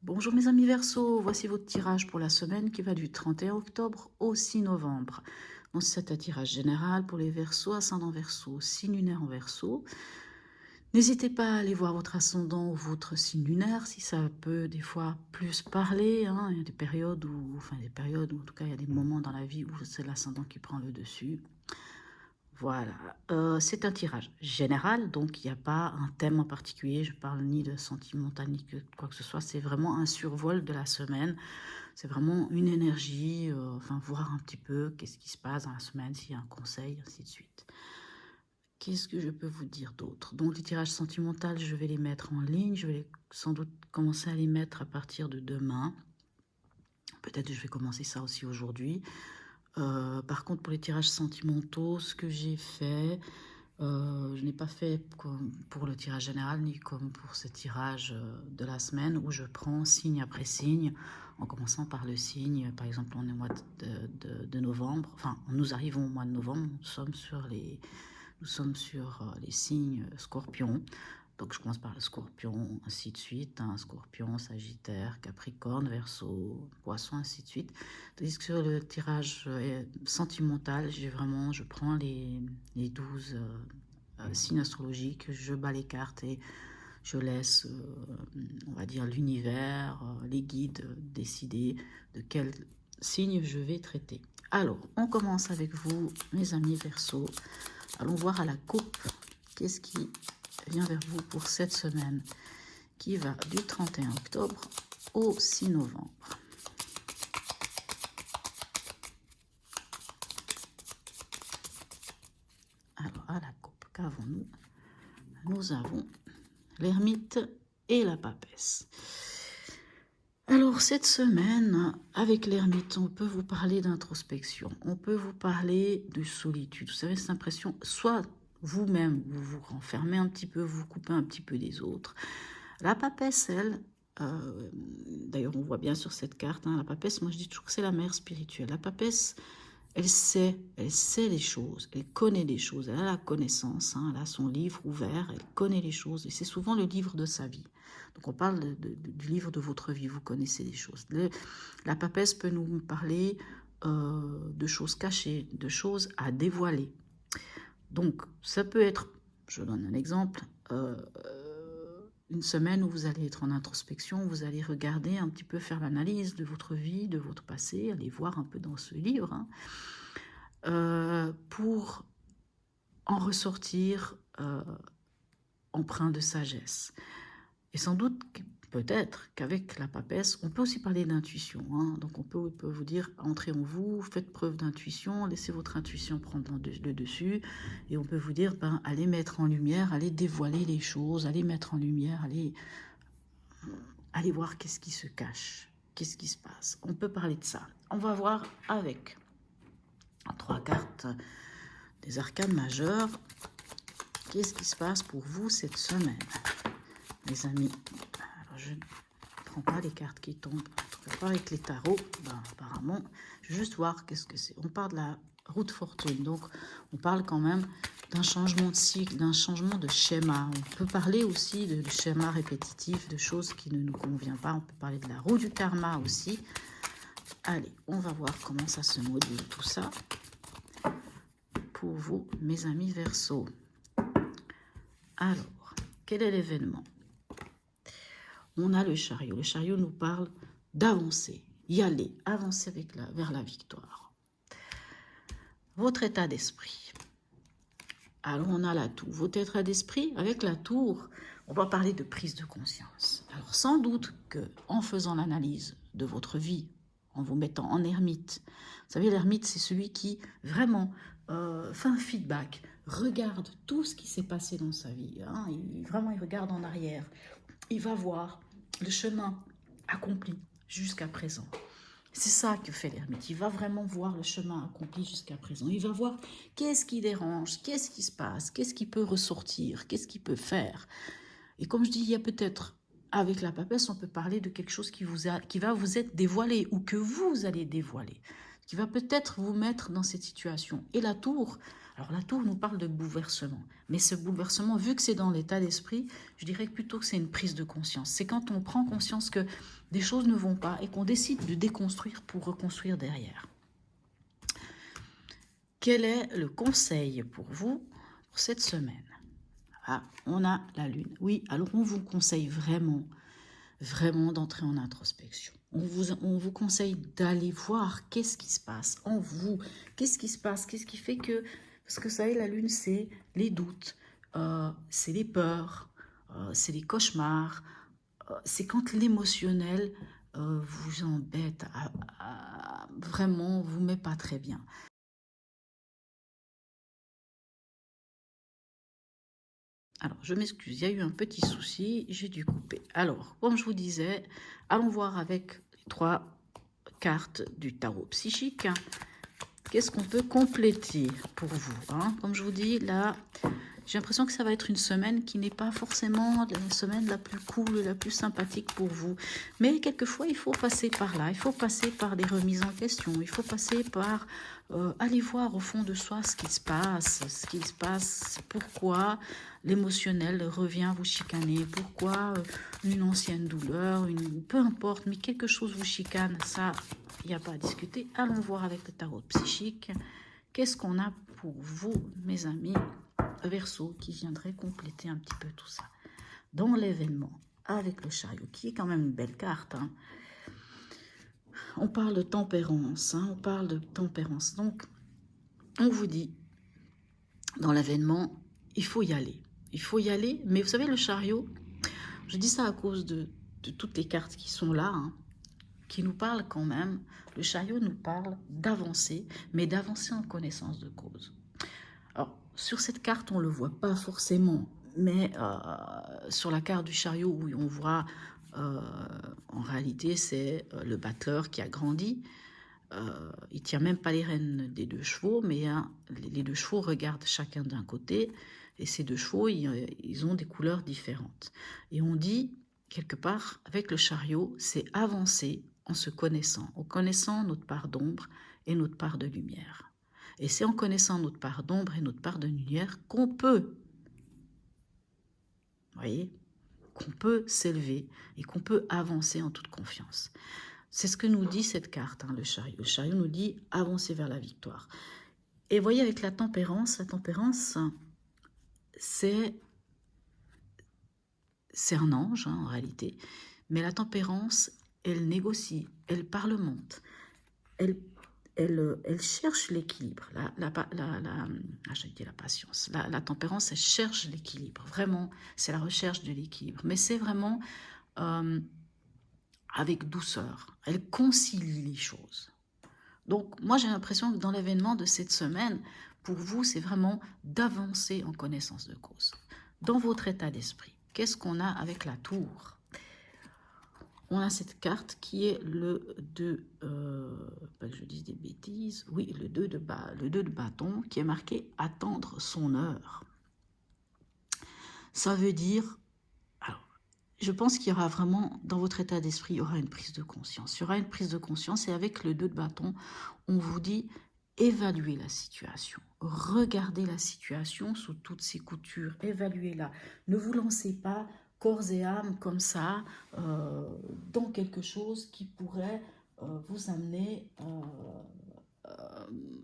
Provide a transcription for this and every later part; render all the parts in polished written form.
Bonjour mes amis Verseau, voici votre tirage pour la semaine qui va du 31 octobre au 6 novembre. Donc c'est un tirage général pour les Verseaux, ascendant Verseau, signe lunaire en Verseau. N'hésitez pas à aller voir votre ascendant ou votre signe lunaire si ça peut des fois plus parler. Il y a des périodes où, en tout cas il y a des moments dans la vie où c'est l'ascendant qui prend le dessus. Voilà, c'est un tirage général, donc il n'y a pas un thème en particulier. Je parle ni de sentimental ni que quoi que ce soit. C'est vraiment un survol de la semaine. C'est vraiment une énergie, voir un petit peu qu'est-ce qui se passe dans la semaine, s'il y a un conseil, ainsi de suite. Qu'est-ce que je peux vous dire d'autre? Donc les tirages sentimentaux, je vais les mettre en ligne. Je vais sans doute commencer à les mettre à partir de demain. Peut-être que je vais commencer ça aussi aujourd'hui. Par contre, pour les tirages sentimentaux, ce que j'ai fait, je n'ai pas fait comme pour le tirage général, ni comme pour ce tirage de la semaine où je prends signe après signe, en commençant par le signe. Par exemple, on est au mois de novembre, enfin, nous arrivons au mois de novembre, nous sommes sur les signes scorpions. Donc, je commence par le scorpion, ainsi de suite. Scorpion, sagittaire, capricorne, verseau, poisson, ainsi de suite. Tandis que sur le tirage sentimental, je prends les 12 signes astrologiques, je bats les cartes et je laisse, on va dire, l'univers, les guides décider de quel signe je vais traiter. Alors, on commence avec vous, mes amis Verseau. Allons voir à la coupe, qu'est-ce qui vient vers vous pour cette semaine qui va du 31 octobre au 6 novembre. Alors, à la coupe, qu'avons-nous? Nous avons l'ermite et la papesse. Alors, cette semaine, avec l'ermite, on peut vous parler d'introspection, on peut vous parler de solitude. Vous savez, cette impression, soit vous-même, vous vous renfermez un petit peu, vous coupez un petit peu des autres. La papesse, elle, d'ailleurs on voit bien sur cette carte, la papesse, moi je dis toujours que c'est la mère spirituelle. La papesse, elle sait les choses, elle connaît les choses, elle a la connaissance, elle a son livre ouvert, elle connaît les choses, et c'est souvent le livre de sa vie. Donc on parle du livre de votre vie, vous connaissez les choses. La papesse peut nous parler de choses cachées, de choses à dévoiler. Donc ça peut être, je donne un exemple, une semaine où vous allez être en introspection, vous allez regarder un petit peu, faire l'analyse de votre vie, de votre passé, aller voir un peu dans ce livre, pour en ressortir empreint de sagesse. Et sans doute, peut-être qu'avec la papesse, on peut aussi parler d'intuition. Donc on peut vous dire, entrez en vous, faites preuve d'intuition, laissez votre intuition prendre le dessus. Et on peut vous dire, allez mettre en lumière, allez dévoiler les choses, allez mettre en lumière, allez voir qu'est-ce qui se cache, qu'est-ce qui se passe. On peut parler de ça. On va voir avec 3 cartes des arcanes majeures, qu'est-ce qui se passe pour vous cette semaine, mes amis. Alors, je ne prends pas les cartes qui tombent, en tout cas pas avec les tarots, apparemment. Je vais juste voir qu'est-ce que c'est. On parle de la route fortune, donc on parle quand même d'un changement de cycle, d'un changement de schéma. On peut parler aussi de schéma répétitif, de choses qui ne nous conviennent pas. On peut parler de la roue du karma aussi. Allez, on va voir comment ça se module tout ça pour vous, mes amis Verseau. Alors, quel est l'événement? On a le chariot. Le chariot nous parle d'avancer, y aller, avancer vers la victoire. Votre état d'esprit. Alors, on a la tour. Votre état d'esprit, avec la tour, on va parler de prise de conscience. Alors, sans doute qu'en faisant l'analyse de votre vie, en vous mettant en ermite, vous savez, l'ermite, c'est celui qui vraiment fait un feedback, regarde tout ce qui s'est passé dans sa vie. Il regarde en arrière. Il va voir le chemin accompli jusqu'à présent. C'est ça que fait l'ermite. Il va vraiment voir le chemin accompli jusqu'à présent. Il va voir qu'est-ce qui dérange, qu'est-ce qui se passe, qu'est-ce qui peut ressortir, qu'est-ce qu'il peut faire. Et comme je dis, il y a peut-être, avec la papesse, on peut parler de quelque chose qui va vous être dévoilé ou que vous allez dévoiler, qui va peut-être vous mettre dans cette situation. Et la tour, Alors la tour nous parle de bouleversement, mais ce bouleversement, vu que c'est dans l'état d'esprit, je dirais plutôt que c'est une prise de conscience. C'est quand on prend conscience que des choses ne vont pas et qu'on décide de déconstruire pour reconstruire derrière. Quel est le conseil pour vous pour cette semaine? Ah, on a la lune. Oui, alors on vous conseille vraiment d'entrer en introspection. On vous conseille d'aller voir qu'est-ce qui se passe en vous. Qu'est-ce qui se passe? Qu'est-ce qui fait que... Parce que ça y est, la lune, c'est les doutes, c'est les peurs, c'est les cauchemars. C'est quand l'émotionnel vous embête, vraiment vous met pas très bien. Alors, je m'excuse, il y a eu un petit souci, j'ai dû couper. Alors, comme je vous disais, allons voir avec les 3 cartes du tarot psychique. Qu'est-ce qu'on peut compléter pour vous, hein? Comme je vous dis, là, j'ai l'impression que ça va être une semaine qui n'est pas forcément la semaine la plus cool, la plus sympathique pour vous. Mais quelquefois, il faut passer par là. Il faut passer par des remises en question. Il faut passer par aller voir au fond de soi ce qui se passe, pourquoi l'émotionnel revient vous chicaner, pourquoi une ancienne douleur, peu importe, mais quelque chose vous chicane, ça, il n'y a pas à discuter. Allons voir avec le tarot psychique. Qu'est-ce qu'on a pour vous, mes amis Verseau, qui viendrait compléter un petit peu tout ça. Dans l'événement, avec le chariot, qui est quand même une belle carte, hein. On parle de tempérance, hein, on parle de tempérance. Donc, on vous dit, dans l'événement, il faut y aller. Il faut y aller, mais vous savez, le chariot, je dis ça à cause de toutes les cartes qui sont là, hein, qui nous parlent quand même. Le chariot nous parle d'avancer, mais d'avancer en connaissance de cause. Alors, sur cette carte, on ne le voit pas forcément, mais sur la carte du chariot, où on voit, en réalité, c'est le battleur qui a grandi. Il ne tient même pas les rênes des 2 chevaux, mais hein, les 2 chevaux regardent chacun d'un côté, et ces 2 chevaux, ils ont des couleurs différentes. Et on dit, quelque part, avec le chariot, c'est avancer en se connaissant, en connaissant notre part d'ombre et notre part de lumière. Et c'est en connaissant notre part d'ombre et notre part de lumière qu'on peut, voyez, qu'on peut s'élever et qu'on peut avancer en toute confiance. C'est ce que nous dit cette carte, hein, le chariot. Le chariot nous dit avancer vers la victoire. Et voyez, avec la tempérance, c'est un ange, hein, en réalité. Mais la tempérance, elle négocie, elle parlemente, elle cherche l'équilibre. Je dis la patience. La tempérance, elle cherche l'équilibre. Vraiment, c'est la recherche de l'équilibre. Mais c'est vraiment avec douceur. Elle concilie les choses. Donc, moi, j'ai l'impression que dans l'événement de cette semaine, pour vous, c'est vraiment d'avancer en connaissance de cause. Dans votre état d'esprit, qu'est-ce qu'on a avec la tour? On a cette carte qui est le 2, pas que je dise des bêtises, oui, le 2 de bâton, qui est marqué « attendre son heure ». Ça veut dire, alors, je pense qu'il y aura vraiment, dans votre état d'esprit, il y aura une prise de conscience. Il y aura une prise de conscience, et avec le 2 de bâton, on vous dit évaluez la situation. Regardez la situation sous toutes ses coutures, évaluez-la. Ne vous lancez pas corps et âme comme ça dans quelque chose qui pourrait vous amener...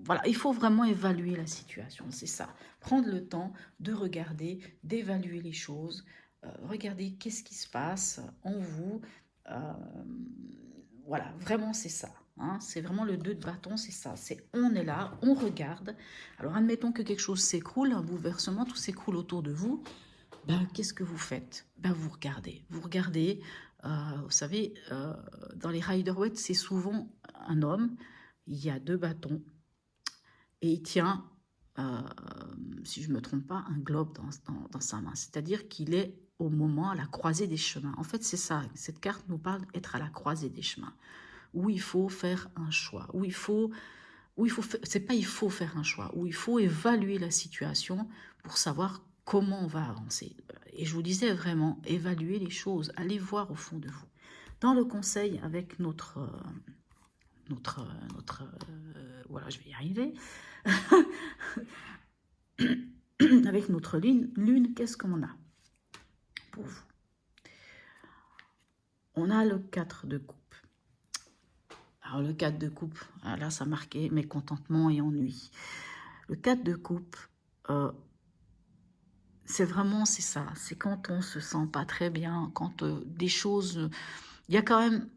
voilà, il faut vraiment évaluer la situation, c'est ça. Prendre le temps de regarder, d'évaluer les choses, regarder qu'est-ce qui se passe en vous. Voilà, vraiment c'est ça. Hein, c'est vraiment le 2 de bâton, c'est ça. C'est on est là, on regarde. Alors admettons que quelque chose s'écroule, un bouleversement, tout s'écroule autour de vous. Ben, qu'est-ce que vous faites? Ben, vous regardez. Vous regardez, vous savez, dans les Rider-Waite, c'est souvent un homme, il y a 2 bâtons, et il tient, si je ne me trompe pas, un globe dans sa main. C'est-à-dire qu'il est au moment, à la croisée des chemins. En fait, c'est ça. Cette carte nous parle d'être à la croisée des chemins, où il faut faire un choix, c'est pas il faut faire un choix, où il faut évaluer la situation pour savoir comment on va avancer. Et je vous disais vraiment, évaluer les choses, allez voir au fond de vous. Dans le conseil avec voilà, je vais y arriver. avec notre lune, qu'est-ce qu'on a pour vous? On a le 4 de coupe. Alors le 4 de coupe, là ça marquait mécontentement et ennui. Le 4 de coupe, c'est ça. C'est quand on se sent pas très bien, quand des choses... Il y a quand même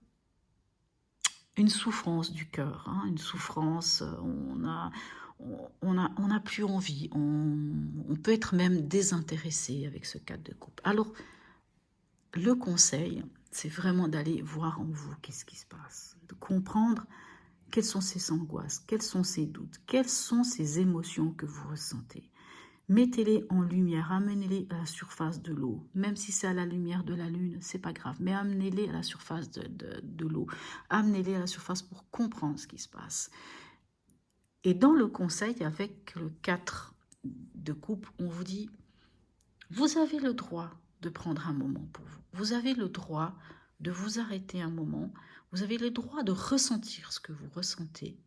une souffrance du cœur, hein, une souffrance, on a plus envie, on peut être même désintéressé avec ce 4 de coupe. Alors, le conseil, c'est vraiment d'aller voir en vous qu'est-ce qui se passe, de comprendre quelles sont ces angoisses, quels sont ces doutes, quelles sont ces émotions que vous ressentez. Mettez-les en lumière, amenez-les à la surface de l'eau. Même si c'est à la lumière de la lune, c'est pas grave. Mais amenez-les à la surface de l'eau. Amenez-les à la surface pour comprendre ce qui se passe. Et dans le conseil, avec le 4 de coupe, on vous dit, vous avez le droit de prendre un moment pour vous. Vous avez le droit de vous arrêter un moment. Vous avez le droit de ressentir ce que vous ressentez.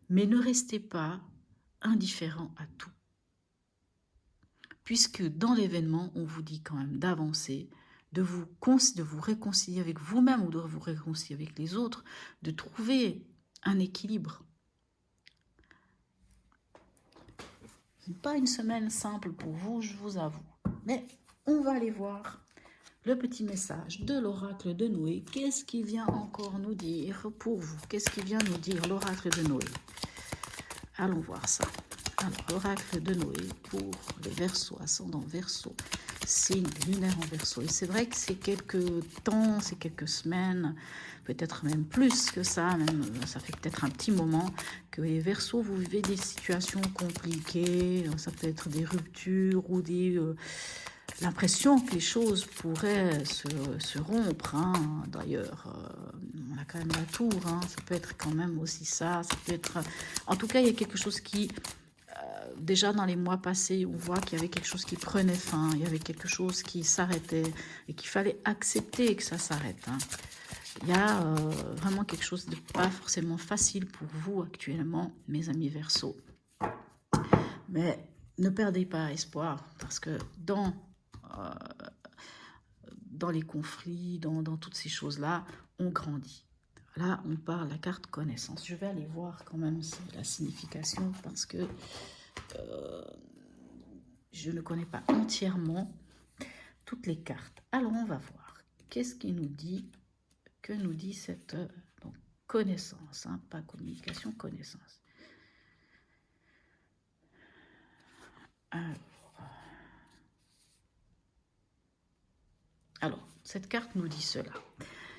Mais ne restez pas indifférent à tout. Puisque dans l'événement, on vous dit quand même d'avancer, de vous réconcilier avec vous-même ou de vous réconcilier avec les autres, de trouver un équilibre. Ce n'est pas une semaine simple pour vous, je vous avoue. Mais on va aller voir le petit message de l'oracle de Noé. Qu'est-ce qu'il vient encore nous dire pour vous? Qu'est-ce qu'il vient nous dire l'oracle de Noé? Allons voir ça. Alors, l'oracle de Noé pour les Verseaux, ascendant Verseau, signe lunaire en Verseau. Et c'est vrai que c'est quelques temps, c'est quelques semaines, peut-être même plus que ça, même ça fait peut-être un petit moment que les Verseaux, vous vivez des situations compliquées, ça peut être des ruptures ou l'impression que les choses pourraient se rompre, hein. D'ailleurs, on a quand même la tour, hein. Ça peut être quand même aussi ça peut être... En tout cas, il y a quelque chose qui... déjà dans les mois passés, on voit qu'il y avait quelque chose qui prenait fin, il y avait quelque chose qui s'arrêtait et qu'il fallait accepter que ça s'arrête, hein. Il y a vraiment quelque chose de pas forcément facile pour vous actuellement, mes amis Verseaux. Mais ne perdez pas espoir, parce que dans les conflits, dans toutes ces choses-là, on grandit. Là, on parle la carte connaissance. Je vais aller voir quand même la signification, parce que je ne connais pas entièrement toutes les cartes. Alors, on va voir. Qu'est-ce qui nous dit, que nous dit cette donc, connaissance, hein, pas communication, connaissance. Alors, cette carte nous dit cela.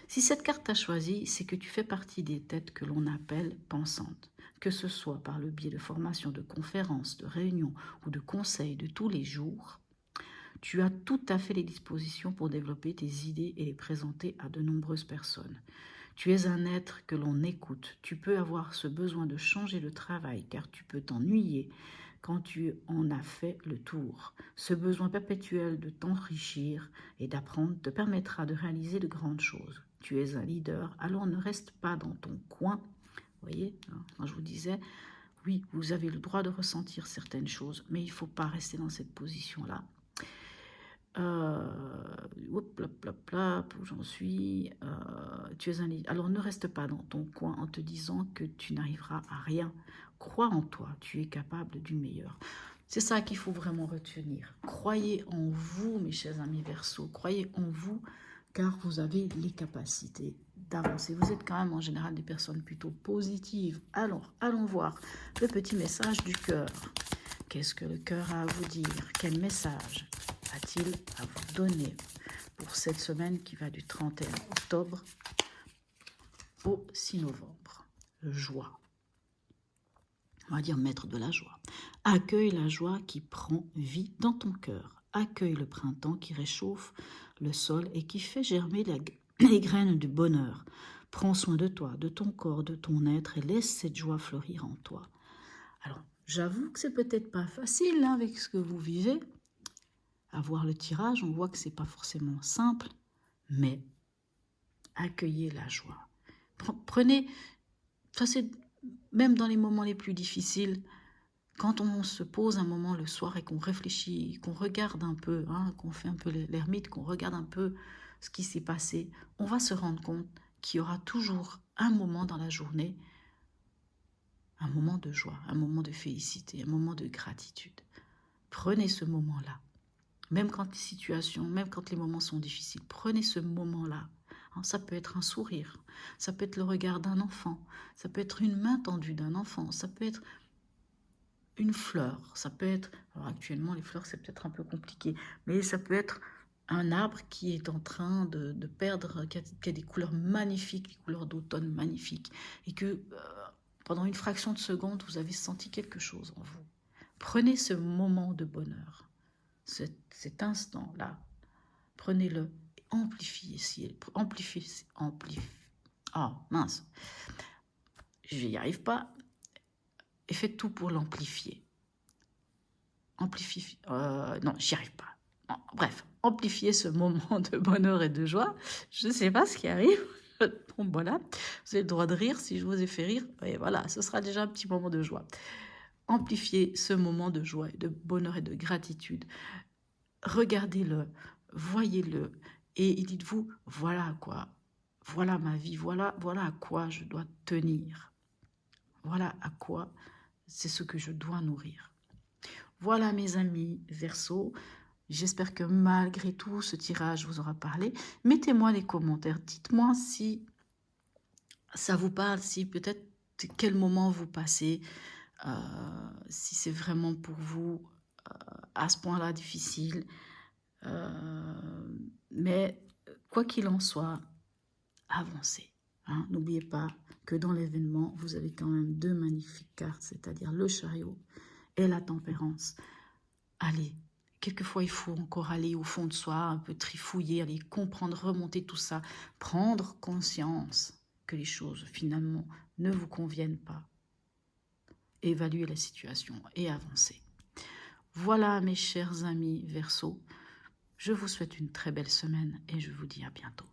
Si cette carte t'a choisi, c'est que tu fais partie des têtes que l'on appelle pensantes, que ce soit par le biais de formations, de conférences, de réunions ou de conseils de tous les jours. Tu as tout à fait les dispositions pour développer tes idées et les présenter à de nombreuses personnes. Tu es un être que l'on écoute. Tu peux avoir ce besoin de changer de travail car tu peux t'ennuyer quand tu en as fait le tour. Ce besoin perpétuel de t'enrichir et d'apprendre te permettra de réaliser de grandes choses. Tu es un leader, alors ne reste pas dans ton coin. Vous voyez, quand je vous disais, oui, vous avez le droit de ressentir certaines choses, mais il ne faut pas rester dans cette position-là. Où j'en suis, tu es un leader. Alors ne reste pas dans ton coin en te disant que tu n'arriveras à rien. Crois en toi, tu es capable du meilleur. C'est ça qu'il faut vraiment retenir. Croyez en vous, mes chers amis Verseaux. Croyez en vous, car vous avez les capacités d'avancer. Vous êtes quand même en général des personnes plutôt positives. Alors, allons voir le petit message du cœur. Qu'est-ce que le cœur a à vous dire? Quel message a-t-il à vous donner pour cette semaine qui va du 31 octobre au 6 novembre? Joie. On va dire maître de la joie. Accueille la joie qui prend vie dans ton cœur. Accueille le printemps qui réchauffe le sol et qui fait germer les graines du bonheur. Prends soin de toi, de ton corps, de ton être et laisse cette joie fleurir en toi. Alors, j'avoue que c'est peut-être pas facile, hein, avec ce que vous vivez. À voir le tirage, on voit que c'est pas forcément simple, mais accueillez la joie. Prenez, même dans les moments les plus difficiles, Quand on se pose un moment le soir et qu'on réfléchit, qu'on regarde un peu, hein, qu'on fait un peu l'ermite, qu'on regarde un peu ce qui s'est passé, on va se rendre compte qu'il y aura toujours un moment dans la journée, un moment de joie, un moment de félicité, un moment de gratitude. Prenez ce moment-là. Même quand les situations, même quand les moments sont difficiles, prenez ce moment-là. Ça peut être un sourire, ça peut être le regard d'un enfant, ça peut être une main tendue d'un enfant, ça peut être une fleur, ça peut être, alors actuellement les fleurs c'est peut-être un peu compliqué, mais ça peut être un arbre qui est en train de perdre, qui a des couleurs magnifiques, des couleurs d'automne magnifiques, et que pendant une fraction de seconde, vous avez senti quelque chose en vous. Prenez ce moment de bonheur, cet instant-là, prenez-le, amplifiez, oh mince, je n'y arrive pas, et faites tout pour l'amplifier. Non, j'y arrive pas. Non, bref, amplifier ce moment de bonheur et de joie. Je ne sais pas ce qui arrive. Bon, voilà, vous avez le droit de rire si je vous ai fait rire. Et voilà, ce sera déjà un petit moment de joie. Amplifiez ce moment de joie, de bonheur et de gratitude. Regardez-le, voyez-le, et dites-vous, voilà quoi, voilà ma vie, voilà à quoi je dois tenir. Voilà à quoi c'est ce que je dois nourrir. Voilà mes amis Verseau, j'espère que malgré tout ce tirage vous aura parlé. Mettez-moi les commentaires, dites-moi si ça vous parle, si peut-être quel moment vous passez, si c'est vraiment pour vous à ce point-là difficile. Mais quoi qu'il en soit, avancez. Hein. N'oubliez pas que dans l'événement, vous avez quand même deux magnifiques cartes, c'est-à-dire le chariot et la tempérance. Allez, quelquefois il faut encore aller au fond de soi, un peu trifouiller, aller comprendre, remonter tout ça, prendre conscience que les choses finalement ne vous conviennent pas. Évaluer la situation et avancer. Voilà mes chers amis Verseau, je vous souhaite une très belle semaine et je vous dis à bientôt.